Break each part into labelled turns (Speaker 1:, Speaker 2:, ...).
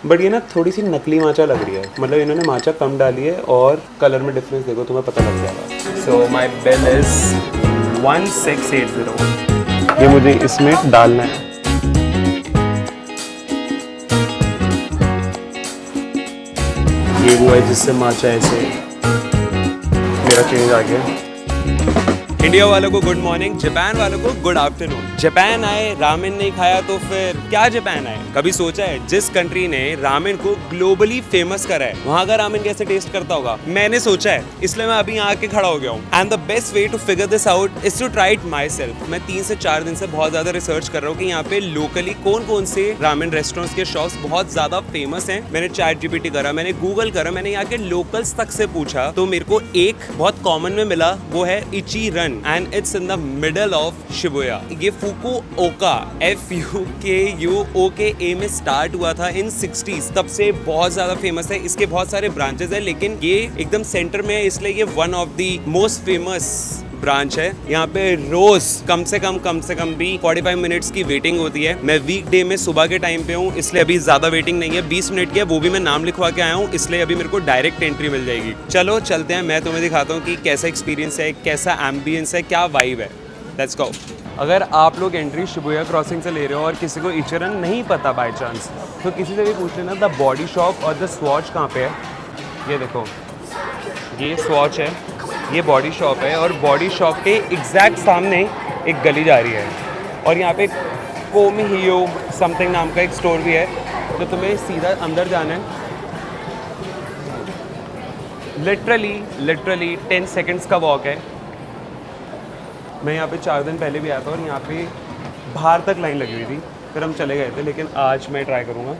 Speaker 1: But ये ना थोड़ी सी नकली माचा लग रही है, मतलब इन्होंने माचा कम डाली है और कलर में डिफरेंस देखो तुम्हें पता लग जाएगा। सो माई बिल इज 1680। ये मुझे इसमें डालना है। ये वो है जिससे माचा ऐसे मेरा चेंज आ गया। इंडिया वालों को गुड मॉर्निंग, जापान वालों को गुड आफ्टरनून। जापान आए, रामेन नहीं खाया तो फिर क्या जापान आए? कभी सोचा है जिस कंट्री ने रामेन को ग्लोबली फेमस करा है वहां का रामेन कैसे टेस्ट करता होगा? मैंने सोचा है, इसलिए मैं अभी यहाँ आके खड़ा हो गया हूँ। And the best way to figure this out is to try it myself. मैं 3 से 4 दिन से बहुत ज्यादा रिसर्च कर रहा हूँ कि यहाँ पे लोकली कौन कौन से रामेन रेस्टोरेंट्स के शॉप्स बहुत ज्यादा फेमस हैं। मैंने ChatGPT करा, मैंने गूगल करा, मैंने यहाँ के लोकल्स तक से पूछा, तो मेरे को एक बहुत कॉमन में मिला, वो है Ichiran and it's in the middle of Shibuya. ये फुकुओका FUKUOKA में स्टार्ट हुआ था इन 60s, तब से बहुत ज्यादा फेमस है। इसके बहुत सारे ब्रांचेस हैं, लेकिन ये एकदम सेंटर में है, इसलिए ये one of the most famous branch है। यहाँ पे रोज कम से कम भी 45 मिनट्स की वेटिंग होती है। मैं वीकडे में सुबह के टाइम पे हूँ, इसलिए अभी ज्यादा वेटिंग नहीं है, 20 मिनट की है, वो भी मैं नाम लिखवा के आया हूँ, इसलिए अभी मेरे को डायरेक्ट एंट्री मिल जाएगी। चलो चलते हैं, मैं तुम्हें दिखाता हूँ कि कैसा एक्सपीरियंस है, कैसा एम्बियंस है, क्या वाइब है। Let's go. अगर आप लोग एंट्री शिबुया क्रॉसिंग से ले रहे हो और किसी को इचिरन नहीं पता बाय चांस, तो किसी से भी पूछ लेना द बॉडी शॉप और द स्वॉच कहाँ पे है। ये देखो, ये स्वॉच है, ये बॉडी शॉप है, और बॉडी शॉप के एग्जैक्ट सामने एक गली जा रही है, और यहाँ पे कोमिहियो समथिंग नाम का एक स्टोर भी है। तो तुम्हें सीधा अंदर जाना है। लिटरली 10 सेकेंड्स का वॉक है। मैं यहाँ पे 4 दिन पहले भी आया था और यहाँ पे बाहर तक लाइन लगी हुई थी, फिर हम चले गए थे, लेकिन आज मैं ट्राई करूँगा।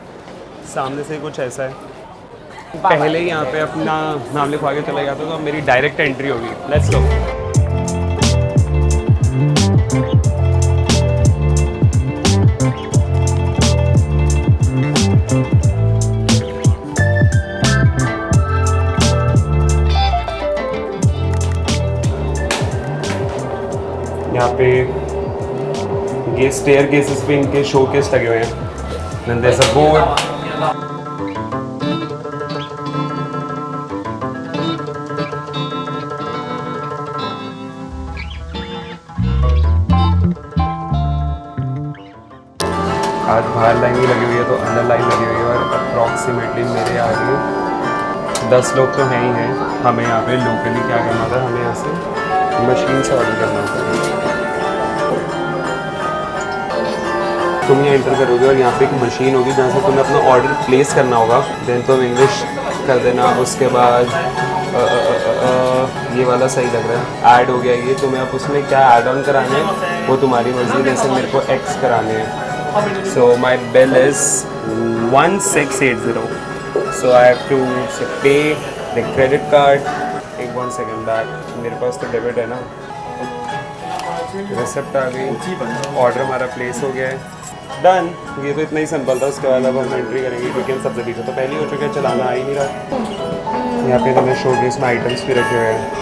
Speaker 1: सामने से कुछ ऐसा है। पहले ही यहाँ पे अपना नाम लिखवा के चला गया था, तो मेरी डायरेक्ट एंट्री होगी। Let's go. यहाँ पे ये स्टेयर केसेस पे इनके शोकेस लगे हुए हैं। Then there's a board. आज बाहर लाइन भी लगी हुई है, तो अंदर लाइन लगी हुई है, और अप्रॉक्सीमेटली मेरे आगे 10 लोग तो हैं ही हैं। हमें यहाँ पे लोकली क्या करना था, हमें यहाँ से मशीन से ऑर्डर करना था। तुम यहाँ एंटर करोगे और यहाँ पे एक मशीन होगी जहाँ से तुम्हें अपना ऑर्डर प्लेस करना होगा। देन तुम इंग्लिश कर देना। उसके बाद ये वाला सही लग रहा है, ऐड हो गया ये। तुम्हें अब उसमें क्या ऐड ऑन कराना है वो तुम्हारी मर्जी, जैसे मेरे को एक्स कराने हैं। So my bill is 1680. So I have to pay the credit card. एक 1 second back, मेरे पास तो डेबिट है ना। रिसिप्ट आ गई, ऑर्डर हमारा प्लेस हो गया है, डन। ये तो इतना ही सिंपल था। उसके बाद अब हम एंट्री करेंगे, क्योंकि हम सबसे पीछे तो पहले ही हो चुके हैं, चलाना आ ही नहीं रहा। यहाँ पे हमें शोकेस में आइटम्स भी रखे हुए हैं।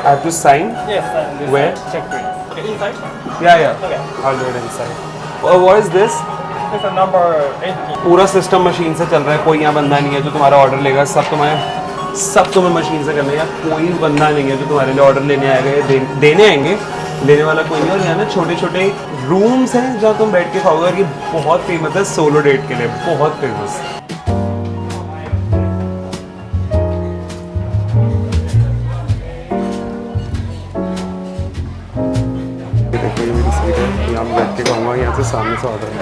Speaker 1: I have to sign?
Speaker 2: Yes,
Speaker 1: Where?
Speaker 2: check screen. Okay, inside?
Speaker 1: Yeah.
Speaker 2: Okay.
Speaker 1: I'll do it inside. What is this?
Speaker 2: It's a number 18.
Speaker 1: पूरा सिस्टम मशीन से चल रहा है। कोई यहाँ बंदा नहीं है जो तुम्हारा ऑर्डर लेगा, सब तुम्हें मशीन से करना है। यहाँ कोई बंदा नहीं है जो तुम्हारे लिए ऑर्डर लेने आएगा या देने आएंगे। लेने वाला कोई नहीं। और यहाँ ना छोटे छोटे रूम्स हैं जहाँ तुम बैठ के खाओगे, और ये बहुत फेमस है सोलो डेट के लिए, बहुत फेमस। यहाँ मैं बैठ के खाऊंगा, यहाँ से सामने से ऑर्डर है।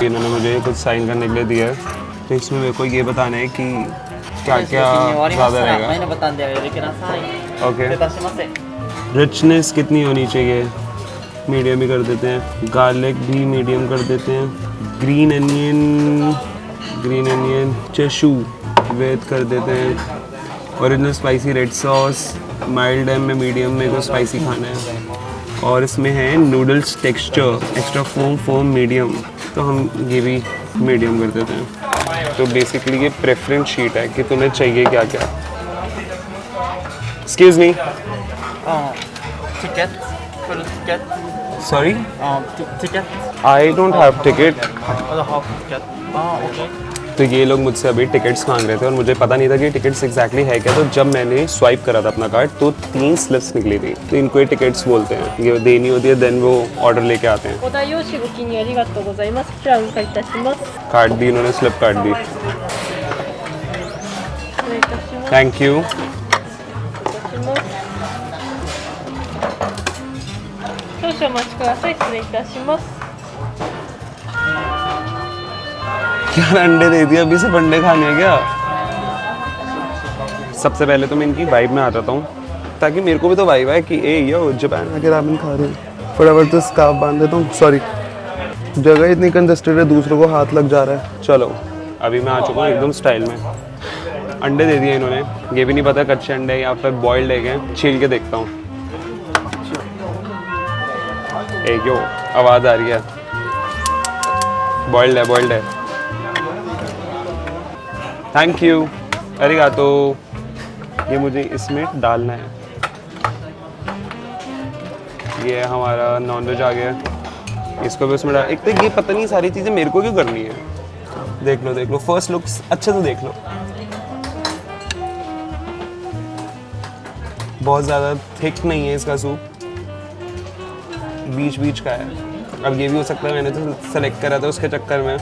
Speaker 1: इन्होंने मुझे कुछ साइन करने के लिए दिया है, तो इसमें मेरे को ये बताना है कि क्या क्या ज़्यादा रहेगा। ओके, रिचनेस कितनी होनी चाहिए? मीडियम ही कर देते हैं। गार्लिक भी मीडियम कर देते हैं। ग्रीन अनियन चेशू वेट कर देते हैं। Original spicy red sauce, mild है, में मीडियम में को स्पाइसी खाना है। और इसमें है noodles texture, extra foam medium, तो हम ये भी मीडियम कर देते हैं। तो बेसिकली ये प्रेफरेंस शीट है कि तुम्हें चाहिए क्या क्या। Excuse me,
Speaker 2: Ticket. Full ticket.
Speaker 1: Sorry,
Speaker 2: Ticket.
Speaker 1: I don't have ticket.
Speaker 2: Other half ticket. Okay.
Speaker 1: तो ये लोग मुझसे अभी टिकट्स मांग रहे थे और मुझे पता नहीं था कि टिकट्स एग्जैक्टली है क्या। तो जब मैंने स्वाइप करा था अपना कार्ड तो 3 स्लिप्स निकली थी, तो इनको ही टिकट्स बोलते हैं। ये देनी होती है, देन वो ऑर्डर लेके आते हैं।
Speaker 3: お代用紙ご記入ありがとうございます。こちらお預かりいたします。
Speaker 1: कार्ड दी इन्होंने, स्लिप कार्ड दी।
Speaker 3: 失礼いたします。
Speaker 1: थैंक यू।
Speaker 3: いたします。少々お待ちください。失礼いたします。
Speaker 1: यार अंडे दे दिया, अभी सिर्फ अंडे खाने हैं क्या? सबसे पहले तो मैं इनकी वाइब में आ जाता हूँ ताकि मेरे को भी तो वाइब है कि ए यो जापान आके रामेन खा रहे हैं। फटाफट तो स्कार्फ बांध देता हूँ। सॉरी, जगह इतनी कंजस्टेड है, दूसरों को हाथ लग जा रहा है। चलो अभी मैं आ चुका हूँ एकदम स्टाइल में। अंडे दे दिए इन्होंने, ये भी नहीं पता कच्चे अंडे या फिर बॉइल्ड एग हैं। छील के देखता हूँ। ए यो आवाज़ आ रही है, बॉइल्ड है, बॉइल्ड है। थैंक यू, अरिगातो। ये मुझे इसमें डालना है। ये हमारा नॉनवेज आ गया, इसको भी उसमें डाल। एक तो ये पता नहीं सारी चीज़ें मेरे को क्यों करनी है। देख लो देख लो, फर्स्ट लुक अच्छे से देख लो। बहुत ज़्यादा थिक नहीं है इसका सूप, बीच बीच का है। अब ये भी हो सकता है मैंने तो सेलेक्ट करा था उसके चक्कर में,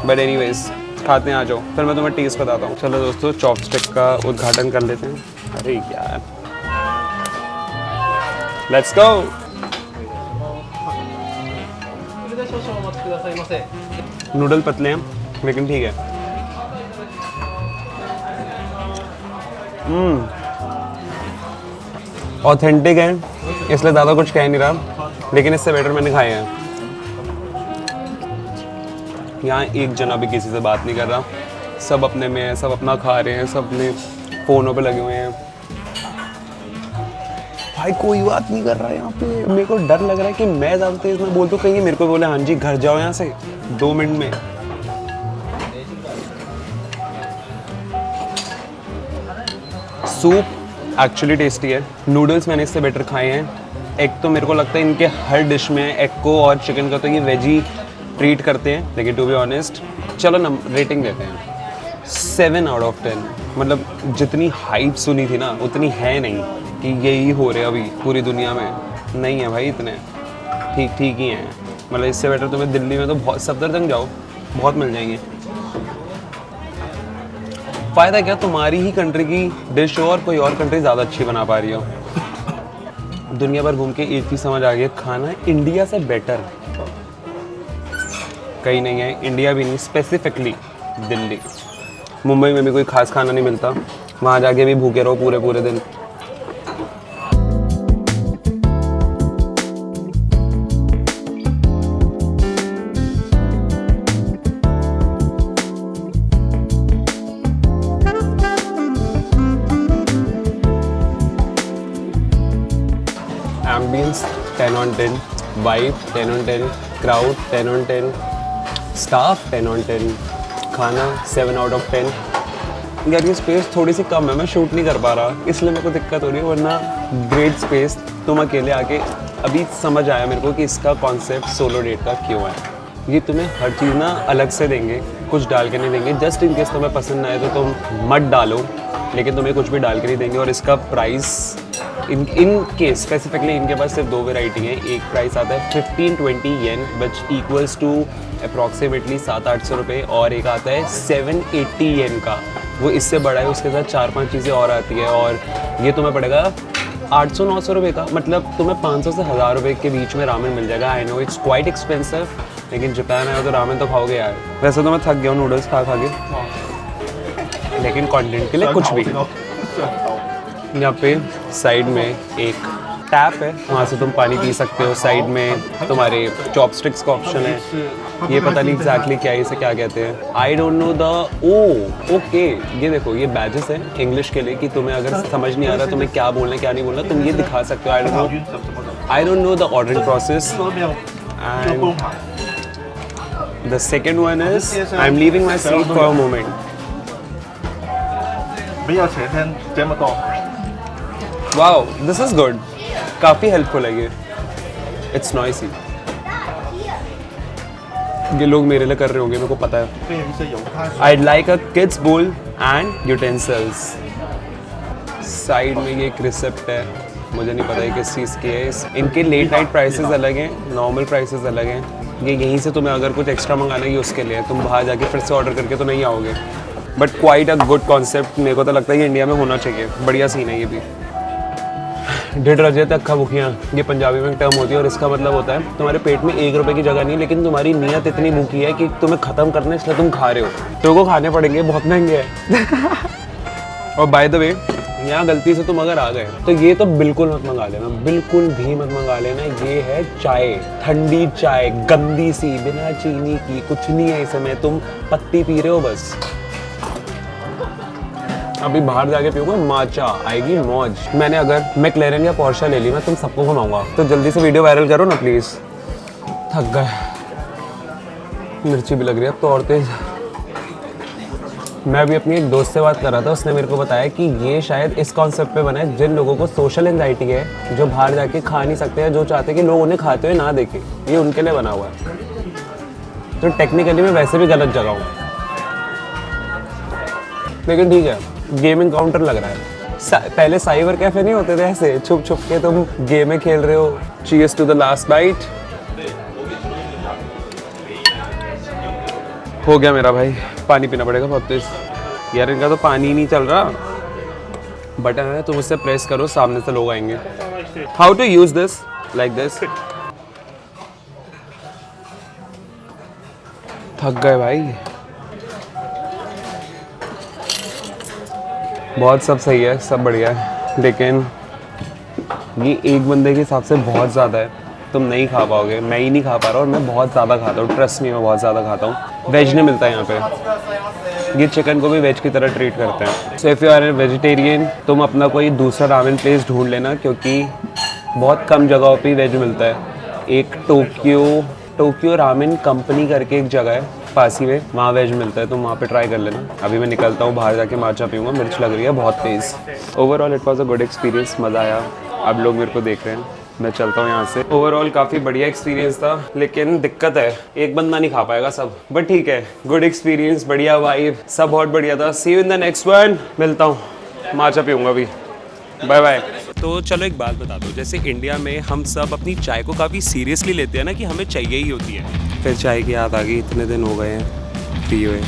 Speaker 1: बट एनीवेज खाते हैं, आ जाओ फिर मैं तुम्हें टेस्ट बताता हूँ। चलो दोस्तों, चॉपस्टिक का उद्घाटन कर लेते हैं। अरे यार, लेट्स गो।
Speaker 2: それで少々お待ちくださいませ。
Speaker 1: नूडल पतले हैं लेकिन ठीक है। ऑथेंटिक है, इसलिए ज़्यादा कुछ कह नहीं रहा, लेकिन इससे बेटर मैंने खाए हैं। यहाँ एक जना भी किसी से बात नहीं कर रहा, सब अपने में है, सब अपना खा रहे हैं, सब अपने फ़ोनों पे लगे हुए हैं। भाई कोई बात नहीं कर रहा है यहाँ पे। मेरे को डर लग रहा है कि मैं ज़्यादा तेज़ में बोल तो कहीं मेरे को बोले हाँ जी घर जाओ यहाँ से 2 मिनट में। सूप एक्चुअली टेस्टी है, नूडल्स मैंने इससे बेटर खाए हैं। एग तो मेरे को लगता है इनके हर डिश में एग को और चिकन का तो ये वेजी ट्रीट करते हैं, लेकिन टू बी ऑनेस्ट चलो ना रेटिंग देते हैं 7 आउट ऑफ 10। मतलब जितनी हाइप सुनी थी ना उतनी है नहीं कि यही हो रहे अभी पूरी दुनिया में, नहीं है भाई इतने, ठीक ठीक ही हैं। मतलब इससे बेटर तुम्हें दिल्ली में तो बहुत सफदरजंग जाओ, बहुत मिल जाएंगे। फ़ायदा क्या, तुम्हारी ही कंट्री की डिश हो और कोई और कंट्री ज़्यादा अच्छी बना पा रही हो। दुनिया भर घूम के एक ही समझ आ गया, खाना इंडिया से बेटर कहीं नहीं है। इंडिया भी नहीं, स्पेसिफिकली दिल्ली। मुंबई में भी कोई खास खाना नहीं मिलता, वहाँ जाके भी भूखे रहो पूरे पूरे दिन। Ambience 10 on 10, vibe 10 on 10, crowd 10 on 10, staff 10 on 10, खाना 7 out of 10। यार ये स्पेस थोड़ी सी कम है, मैं शूट नहीं कर पा रहा, इसलिए मेरे को दिक्कत हो रही है, वरना ग्रेट स्पेस। तुम अकेले आके अभी समझ आया मेरे को कि इसका कॉन्सेप्ट सोलो डेट का क्यों है। ये तुम्हें हर चीज़ ना अलग से देंगे, कुछ डाल के नहीं देंगे। जस्ट इन केस तुम्हें पसंद ना आए तो तुम मत डालो, लेकिन तुम्हें कुछ भी डाल के नहीं देंगे। और इसका प्राइस इनके स्पेसिफिकली इनके पास सिर्फ 2 वेराइटी हैं। एक प्राइस आता है 15-20 येन विच इक्वल्स टू अप्रॉक्सीमेटली 700-800 रुपये, और एक आता है 780 येन का, वो इससे बड़ा है, उसके साथ 4-5 चीज़ें और आती है, और ये तुम्हें पड़ेगा 800-900 रुपये का। मतलब तुम्हें 500 से 1000 रुपये के बीच में रामेन मिल जाएगा। I know it's quite expensive, लेकिन जापान आया तो रामेन तो खाओगे यार। वैसे तो मैं थक गया हूँ नूडल्स खा खा के, लेकिन कंटेंट के लिए कुछ भी। यहाँ पे साइड में एक टैप है, वहाँ से तुम पानी पी सकते हो। साइड में तुम्हारे चॉपस्टिक्स का ऑप्शन है। ये पता नहीं एग्जैक्टली क्या है, इसे क्या कहते हैं, आई डोंट नो द ओके। ये देखो, ये बैजेस हैं इंग्लिश के लिए कि तुम्हें अगर समझ नहीं आ रहा तुम्हें क्या बोलना है क्या नहीं बोलना, तुम ये दिखा सकते हो। I don't know the ordering process. And the second one is I am leaving my seat for a moment.
Speaker 2: 比較斜聽這麼多。
Speaker 1: wow, this is good, काफ़ी हेल्पफुल है ये। It's noisy. ये लोग मेरे लिए कर रहे होंगे, मेरे को पता है।
Speaker 2: 非常之猶太
Speaker 1: I'd like a kids bowl and utensils. Side में ये एक रिसेप्ट है, मुझे नहीं पता है किस चीज़ की है। इनके लेट नाइट प्राइसेस अलग हैं, नॉर्मल प्राइसेस अलग हैं। ये यहीं से तुम्हें अगर कुछ एक्स्ट्रा मंगाना है उसके लिए, तुम बाहर जाके फिर से ऑर्डर करके तो नहीं आओगे। But quite a good concept, मेरे को तो लगता है कि इंडिया में होना चाहिए। बढ़िया सीन है ये भी। ढिड रजे तक खा भूखियाँ, ये पंजाबी में टर्म होती है और इसका मतलब होता है तुम्हारे पेट में 1 रुपए की जगह नहीं, लेकिन तुम्हारी नीयत इतनी भूखी है कि तुम्हें ख़त्म करना है, इसलिए तुम खा रहे हो। तो को खाने पड़ेंगे, बहुत महंगे हैं। और बाय द वे, यहाँ गलती से तुम अगर आ गए तो ये तो बिल्कुल मत मंगा लेना, बिल्कुल भी मत मंगा लेना। ये है चाय, ठंडी चाय, गंदी सी, बिना चीनी की, कुछ नहीं है इसमें, तुम पत्ती पी रहे हो बस। अभी बाहर जाके पीऊंगा, माचा आएगी मौज। मैंने अगर मैक्लेरन या पोर्शा ले ली, मैं तुम सबको घुमाऊंगा। तो जल्दी से वीडियो वायरल करो ना प्लीज़। थक गए, मिर्ची भी लग रही है अब तो और तेज। मैं अभी अपनी एक दोस्त से बात कर रहा था, उसने मेरे को बताया कि ये शायद इस कॉन्सेप्ट पे बना है जिन लोगों को सोशल एंजाइटी है, जो बाहर जाके खा नहीं सकते हैं, जो चाहते हैं कि लोग उन्हें खाते हुए ना देखें, ये उनके लिए बना हुआ है। तो टेक्निकली मैं वैसे भी गलत जगह हूँ, लेकिन ठीक है, गेमिंग काउंटर लग रहा है। पहले साइबर कैफे नहीं होते थे ऐसे छुप छुप के तुम गेमें खेल रहे हो। Cheers to the last bite. हो गया मेरा भाई, पानी पीना पड़ेगा बहुत तेज। यार इनका तो पानी ही नहीं चल रहा। बटन है, तुम उससे प्रेस करो, सामने से लोग आएंगे। How to use this, like this. थक गए भाई। बहुत सब सही है, सब बढ़िया है, लेकिन ये एक बंदे के हिसाब से बहुत ज़्यादा है, तुम नहीं खा पाओगे। मैं ही नहीं खा पा रहा और मैं बहुत ज़्यादा खाता हूँ, ट्रस्ट मी, मैं बहुत ज़्यादा खाता हूँ। वेज नहीं मिलता है यहाँ पे, ये चिकन को भी वेज की तरह ट्रीट करते हैं। So if you are a vegetarian, तुम अपना कोई दूसरा रामेन प्लेस ढूंढ लेना, क्योंकि बहुत कम जगहों पे वेज मिलता है। एक टोक्यो रामेन कंपनी करके एक जगह है पासी में, वहाँ वेज मिलता है, तुम वहाँ पे ट्राई कर लेना। अभी मैं निकलता हूँ, बाहर जाके माचा पीऊँगा, मिर्च लग रही है बहुत तेज़। Overall it was a good experience, मज़ा आया। अब लोग मेरे को देख रहे हैं, मैं चलता हूँ यहाँ से। ओवरऑल काफ़ी बढ़िया एक्सपीरियंस था, लेकिन दिक्कत है एक बंदा नहीं खा पाएगा सब, बट ठीक है, गुड एक्सपीरियंस, बढ़िया वाइब, सब बहुत बढ़िया था। See you in the next one, मिलता हूँ, माचा पीऊँगा अभी, बाय बाय। तो चलो एक बात बता दो, जैसे इंडिया में हम सब अपनी चाय को काफ़ी सीरियसली लेते हैं ना, कि हमें चाहिए ही होती है। फिर चाय की याद आ गई, इतने दिन हो गए हैं पिए हुए।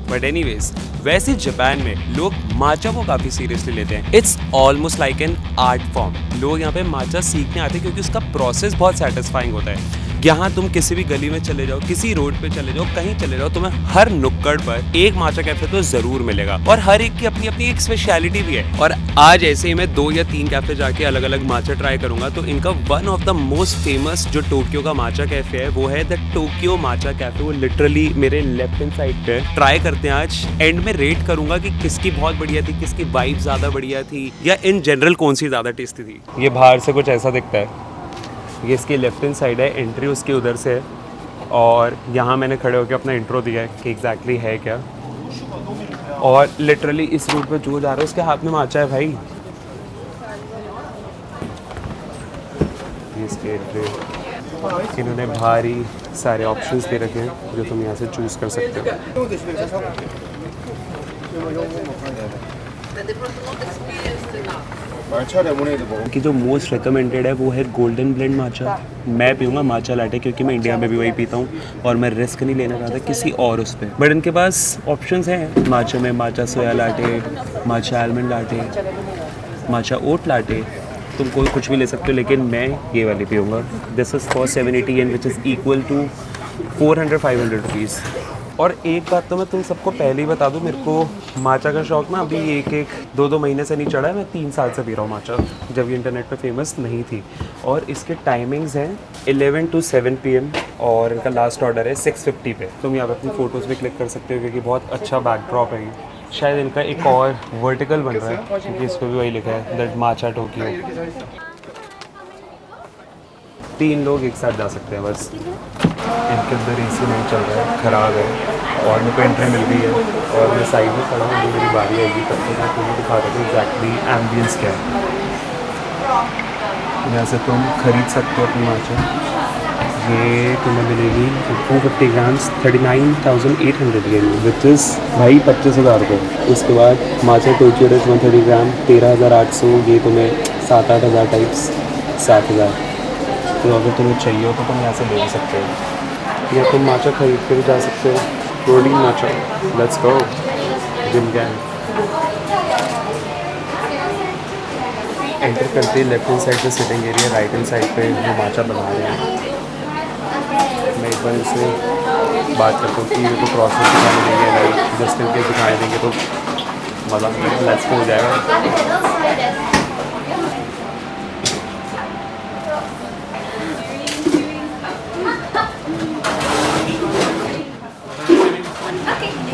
Speaker 1: बट एनीवेज, वैसे जापान में लोग माचा को काफ़ी सीरियसली लेते हैं। It's almost like an art form. लोग यहाँ पे माचा सीखने आते हैं क्योंकि उसका प्रोसेस बहुत सेटिस्फाइंग होता है। यहाँ तुम किसी भी गली में चले जाओ, किसी रोड पे चले जाओ, कहीं चले जाओ, तुम्हें हर नुक्कड़ पर एक माचा कैफे तो ज़रूर मिलेगा, और हर एक की अपनी अपनी एक स्पेशलिटी भी है। और आज ऐसे ही मैं 2 या 3 कैफे जाके अलग अलग माचा ट्राई करूंगा। तो इनका one of the most famous जो टोक्यो का माचा कैफे है वो है द टोक्यो माचा कैफे। वो लिटरली मेरे लेफ्ट हैंड साइड पे। ट्राई करते हैं आज, एंड में रेट करूंगा कि किसकी बहुत बढ़िया थी, किसकी वाइब ज़्यादा बढ़िया थी, या इन जनरल कौन सी ज़्यादा टेस्टी थी। ये बाहर से कुछ ऐसा दिखता है, ये इसकी लेफ्ट हैंड साइड है, एंट्री उसके उधर से है, और यहाँ मैंने खड़े होकर अपना इंट्रो दिया है कि एग्जैक्टली है क्या। और लिटरली इस रूट पे जो जा रहा है उसके हाथ में माचा है भाई। इसकी एंट्री, इन्होंने भारी सारे ऑप्शंस दे रखे हैं जो तुम यहाँ से चूज़ कर सकते हो। कि जो मोस्ट रिकमेंडेड है वो है गोल्डन ब्लेंड माचा। मैं पीऊँगा माचा लाटे, क्योंकि मैं इंडिया में भी वही पीता हूँ और मैं रिस्क नहीं लेना चाहता किसी और उस पर। बट इनके पास ऑप्शंस हैं माचा में, माचा सोया लाटे, माचा आलमंड लाटे, माचा ओट लाटे, तुम कोई कुछ भी ले सकते हो, लेकिन मैं ये वाली पीऊँगा। This is for 780 yen, which is equal to 400-500 rupees. और एक बात तो मैं तुम सबको पहले ही बता दूं, मेरे को माचा का शौक ना अभी एक 2 महीने से नहीं चढ़ा है। मैं 3 साल से पी रहा हूँ माचा, जब ये इंटरनेट पे फेमस नहीं थी। और इसके टाइमिंग्स हैं 11 to 7 PM और इनका लास्ट ऑर्डर है 650 पे। तुम यहाँ पे अपनी फ़ोटोज़ भी क्लिक कर सकते हो क्योंकि बहुत अच्छा बैकड्रॉप है ये। शायद इनका एक और वर्टिकल बन रहा है क्योंकि इस पर भी वही लिखा है दैट माचा टोक्यो। 3 लोग एक साथ जा सकते हैं बस। इनके अंदर AC नहीं चल रहा है, ख़राब है और मेरे को एंट्री मिल गई है और मैं साइड में खड़ा हूँ, अभी मेरी बारी आएगी तब तक मैं तुम्हें दिखा रहा हूँ एग्जैक्टली एम्बियंस क्या है। यहाँ से तुम खरीद सकते हो अपनी माचा। ये तुम्हें मिलेगी 250 ग्राम्स 39,800 yen विच इज़ भाई 25,000 रुपये। उसके बाद माचा टोक्यो रेस 130 ग्राम 13,800, ये तुम्हें 7-8 हज़ार टाइप्स 7,000। तो अगर तुम्हें चाहिए हो तो तुम यहाँ से ले सकते हो या तुम माचा खरीद कर भी जा सकते हो। Rolling matcha, let's go gym gang. Enter करते ही लेफ्ट हैंड साइड पे sitting area, right hand side पे वो माचा बना रहे हैं। मैं एक बार इनसे बात करता हूँ कि ये तो प्रोसेस दिखाने देंगे, लाइक जस्ट इनके दिखाने देंगे तो मज़ा लेट्स हो जाएगा।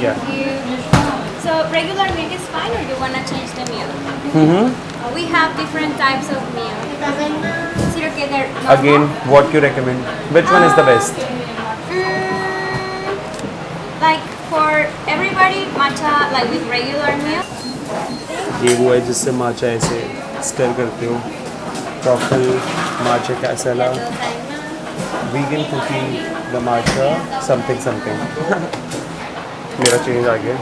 Speaker 4: Thank you. So regular milk is fine, or you wanna change the meal? We have different types of meal. Is it okay there?
Speaker 1: Again, what you recommend? Which one is the best?
Speaker 4: Like for everybody, matcha like with regular meal.
Speaker 1: ये वो है जिससे माचा ऐसे stir करते हो। Truffle matcha castella, vegan cooking the matcha something something. मेरा change आ गया।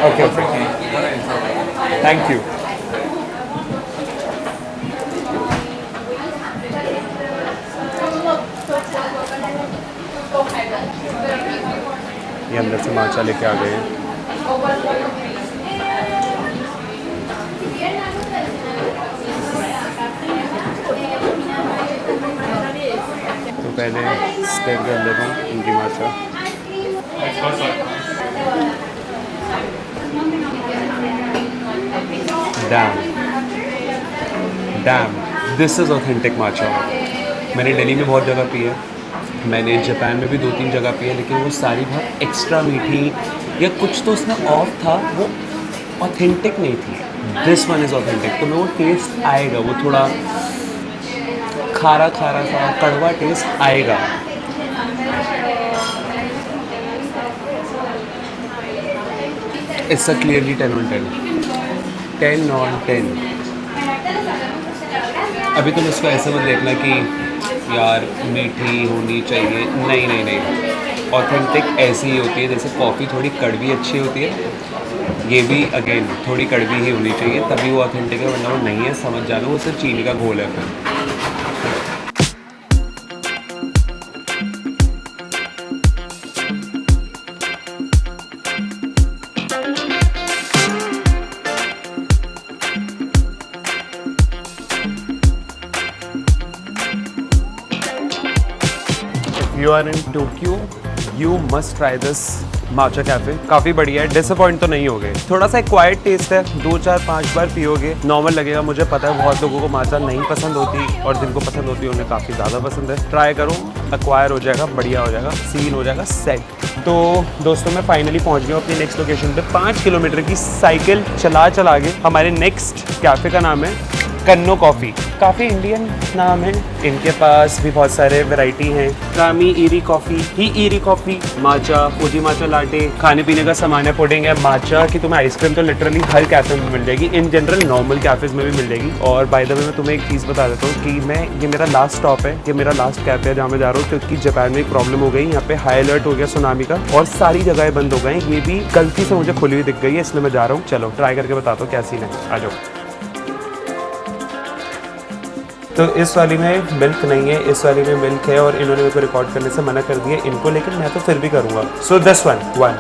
Speaker 1: Okay thank you. ये अंदर से माचा लेके आ गए हैं। तो पहले स्टेप कर लेता हूँ इनकी माचा। डैम दिस इज़ ऑथेंटिक माचा। मैंने दिल्ली में बहुत जगह पी है, मैंने जापान में भी 2-3 जगह पी है, लेकिन वो सारी बहुत एक्स्ट्रा मीठी या कुछ तो उसमें ऑफ था, वो ऑथेंटिक नहीं थी। This one is authentic. तो वो टेस्ट आएगा, वो थोड़ा खारा खारा सा कड़वा टेस्ट आएगा। It's a clearly 10 on 10, 10 on 10। अभी तुम इसको ऐसे मत देखना कि यार मीठी होनी चाहिए, नहीं नहीं नहीं, ऑथेंटिक ऐसी ही होती है जैसे कॉफ़ी थोड़ी कड़वी अच्छी होती है, ये भी अगेन थोड़ी कड़वी ही होनी चाहिए तभी वो ऑथेंटिक है, वरना वो नहीं है समझ जाना, वो सिर्फ चीनी का घोल है फिर। You are in Tokyo, you must try this matcha cafe. काफ़ी बढ़िया है, डिसअपॉइंट तो नहीं होगे। थोड़ा सा क्वाइट टेस्ट है, 2-4-5 बार पियोगे नॉर्मल लगेगा। मुझे पता है बहुत लोगों को माचा नहीं पसंद होती और जिनको पसंद होती है उन्हें काफ़ी ज़्यादा पसंद है। ट्राई करो, एक्वायर हो जाएगा, बढ़िया हो जाएगा, सीन हो जाएगा सेट। तो दोस्तों मैं फाइनली पहुंच गया अपनी नेक्स्ट लोकेशन पे। 5 किलोमीटर की साइकिल चला के हमारे नेक्स्ट कैफ़े का नाम है कन्नो कॉफ़ी। काफ़ी इंडियन नाम है, इनके पास भी बहुत सारे वैरायटी हैं। कामी ईरी कॉफ़ी, ही ईरी कॉफ़ी, माचा, फूजी माचा लाटे, खाने पीने का सामान है, पुडिंग है। माचा की तुम्हें आइसक्रीम तो लिटरली हर कैफ़े में मिल जाएगी, इन जनरल नॉर्मल कैफ़ेज़ में भी मिल जाएगी। और बाय द वे मैं तुम्हें एक चीज़ बता देता हूँ कि ये मेरा लास्ट स्टॉप है, ये मेरा लास्ट कैफ़े है जहाँ मैं जा रहा हूँ, क्योंकि जापान में एक प्रॉब्लम हो गई, यहाँ पे हाई अलर्ट हो गया सुनामी का और सारी जगहें बंद हो गई। ये भी गलती से मुझे खुली हुई दिख गई है, इसलिए मैं जा रहा हूँ। चलो ट्राई करके बताता हूँ क्या सीन है, आ जाओ। तो इस वाली में मिल्क नहीं है, इस वाली में मिल्क है और इन्होंने मेरे को रिकॉर्ड करने से मना कर दिया इनको, लेकिन मैं तो फिर भी करूँगा। सो दिस वन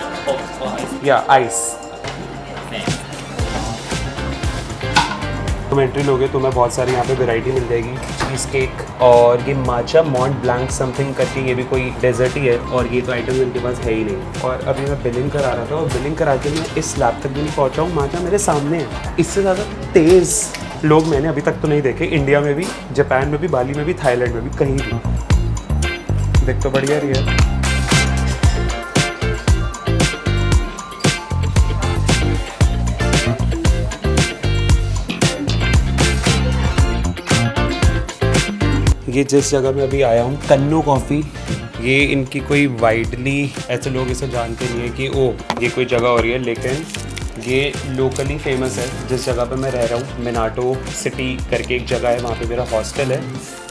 Speaker 1: या आइस। तुम एंट्री लोगे तुम्हें बहुत सारी यहाँ पे वैरायटी मिल जाएगी, चीज़ केक और ये माचा मॉन्ट ब्लैंक समथिंग करके, ये भी कोई डेजर्ट ही है और ये तो आइटम इनके पास है ही नहीं। और अभी मैं बिलिंग करा रहा था और बिलिंग करा के मैं इस स्लैब तक भी नहीं पहुँचा हूँ, माचा मेरे सामने है। इससे ज़्यादा तेज़ लोग मैंने अभी तक तो नहीं देखे, इंडिया में भी, जापान में भी, बाली में भी, थाईलैंड में भी, कहीं भी। देख तो बढ़िया रही है। ये जिस जगह में अभी आया हूँ, कन्नू कॉफ़ी, ये इनकी कोई वाइडली ऐसे लोग इसे जानते नहीं है कि ओ ये कोई जगह हो रही है, लेकिन ये लोकली फेमस है। जिस जगह पे मैं रह रहा हूँ, मिनाटो सिटी करके एक जगह है, वहाँ पे मेरा हॉस्टल है,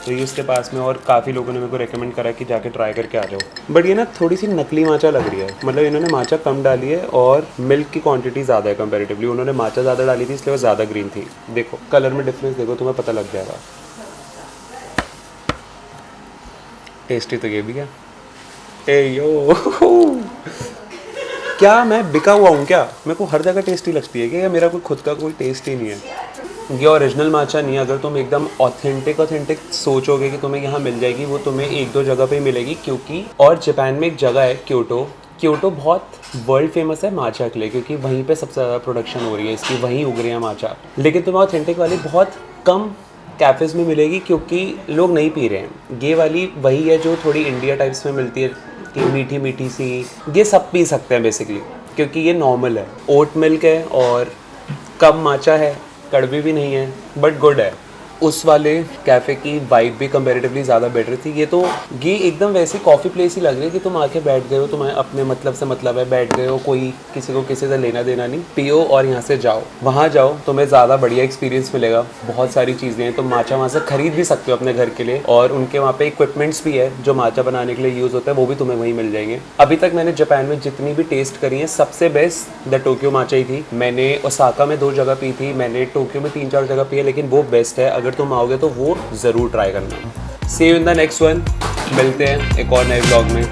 Speaker 1: तो ये उसके पास में, और काफ़ी लोगों ने मेरे को रेकमेंड करा कि जाके ट्राई करके आ जाओ। बट ये ना थोड़ी सी नकली माचा लग रही है, मतलब इन्होंने माचा कम डाली है और मिल्क की क्वांटिटी ज़्यादा है कंपेरेटिवली। उन्होंने माचा ज़्यादा डाली थी इसलिए वो ज़्यादा ग्रीन थी। देखो कलर में डिफरेंस देखो, तुम्हें पता लग जाएगा। टेस्टी तो ये भी है। ए यो क्या मैं बिका हुआ हूँ क्या? मेरे को हर जगह टेस्टी लगती है क्या, या मेरा कोई खुद का कोई टेस्ट ही नहीं है? ये ओरिजिनल माचा नहीं है। अगर तुम एकदम ऑथेंटिक सोचोगे कि तुम्हें यहाँ मिल जाएगी, वो तुम्हें एक दो जगह पे ही मिलेगी, क्योंकि और जापान में एक जगह है क्योटो बहुत वर्ल्ड फेमस है माचा के लिए, क्योंकि वहीं पे सबसे ज़्यादा प्रोडक्शन हो रही है इसकी, वहीं उग रही है माचा। लेकिन तुम्हें ऑथेंटिक वाली बहुत कम कैफ़ेज़ में मिलेगी, क्योंकि लोग नहीं पी रहे हैं। ये वाली वही है जो थोड़ी इंडिया टाइप्स में मिलती है कि मीठी मीठी सी, ये सब पी सकते हैं बेसिकली, क्योंकि ये नॉर्मल है। ओट मिल्क है और कम माचा है, कड़वी भी नहीं है, बट गुड है। उस वाले कैफ़े की वाइब भी कंपैरेटिवली ज़्यादा बेटर थी। ये एकदम वैसी कॉफ़ी प्लेस ही लग रही है कि तुम आके बैठ गए हो, तुम्हें अपने मतलब से मतलब है, बैठ गए हो, कोई किसी को किसी से लेना देना नहीं, पियो और यहाँ से जाओ। वहाँ जाओ, तुम्हें ज़्यादा बढ़िया एक्सपीरियंस मिलेगा। बहुत सारी चीज़ें हैं, तुम माचा वहाँ से खरीद भी सकते हो अपने घर के लिए, और उनके वहाँ पे इक्विपमेंट्स भी है जो माचा बनाने के लिए यूज़ होता है, वो भी तुम्हें वहीं मिल जाएंगे। अभी तक मैंने जापान में जितनी भी टेस्ट करी है, सबसे बेस्ट द टोक्यो माचा ही थी। मैंने ओसाका में 2 जगह पी थी, मैंने टोक्यो में 3-4 जगह पी है, लेकिन वो बेस्ट है। अगर तुम आओगे तो वो ज़रूर ट्राई करना। See you in the next one. मिलते हैं एक और नए व्लॉग में।